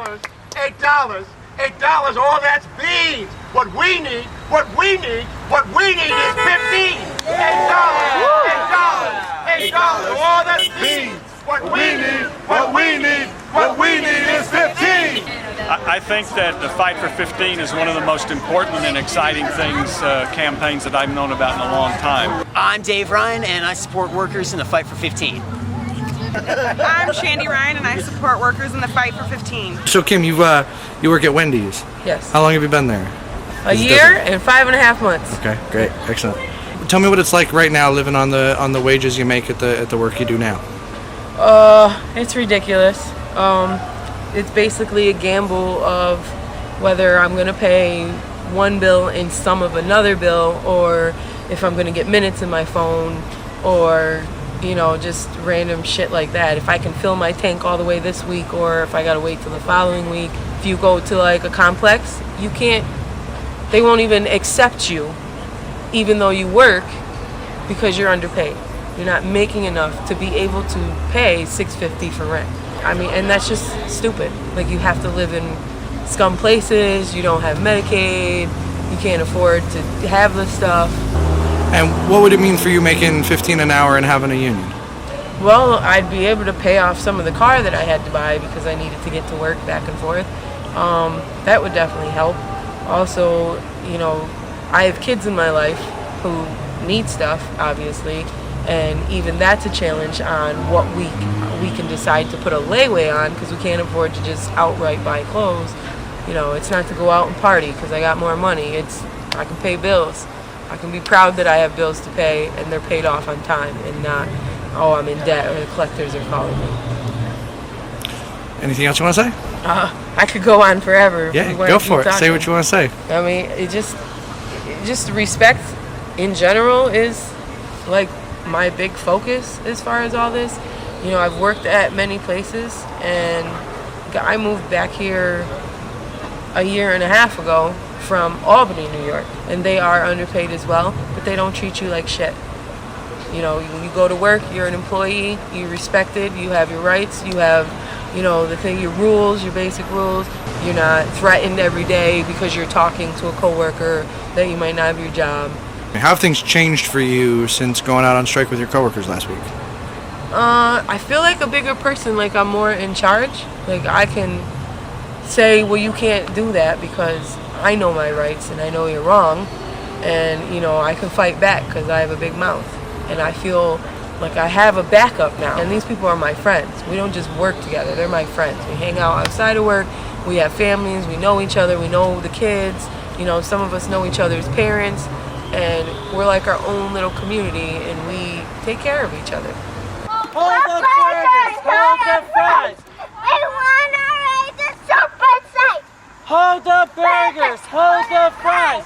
$8, all that's beans. What we need is 15. $8, all that's beans. What we need is 15. I think that the Fight for 15 is one of the most important and exciting campaigns that I've known about in a long time. I'm Dave Ryan, and I support workers in the Fight for 15. I'm Shandy Ryan, and I support workers in the Fight for 15. So Kim, you work at Wendy's. Yes. How long have you been there? A year and 5.5 months. Okay, great, excellent. Tell me what it's like right now, living on the wages you make at the work you do now. It's ridiculous. It's basically a gamble of whether I'm gonna pay one bill in sum of another bill, or if I'm gonna get minutes in my phone, or just random shit like that. If I can fill my tank all the way this week, or if I gotta wait till the following week. If you go to like a complex, they won't even accept you, even though you work, because you're underpaid. You're not making enough to be able to pay $6.50 for rent. I mean, and that's just stupid. Like, you have to live in scum places, you don't have Medicaid, you can't afford to have this stuff. And what would it mean for you making 15 an hour and having a union? Well, I'd be able to pay off some of the car that I had to buy because I needed to get to work back and forth. That would definitely help. Also, I have kids in my life who need stuff, obviously, and even that's a challenge on what we can decide to put a layaway on, because we can't afford to just outright buy clothes. It's not to go out and party because I got more money. I can pay bills. I can be proud that I have bills to pay and they're paid off on time, and not, oh, I'm in debt or the collectors are calling me. Anything else you want to say? I could go on forever. Yeah, go for it. Say what you want to say. I mean, it just respect in general is like my big focus as far as all this. I've worked at many places, and I moved back here a year and a half ago from Albany, New York, and they are underpaid as well, but they don't treat you like shit. When you go to work, you're an employee, you're respected, you have your rights, you have, your rules, your basic rules. You're not threatened every day because you're talking to a coworker that you might not have your job. How have things changed for you since going out on strike with your coworkers last week? I feel like a bigger person, like I'm more in charge. Like, I can say, well, you can't do that because I know my rights and I know you're wrong, and I can fight back because I have a big mouth, and I feel like I have a backup now. And these people are my friends. We don't just work together, they're my friends. We hang out outside of work, we have families, we know each other, we know the kids, some of us know each other's parents, and we're like our own little community, and we take care of each other. Hold the burgers, hold the fries. We want to raise the super safe. Hold the burgers, hold the fries.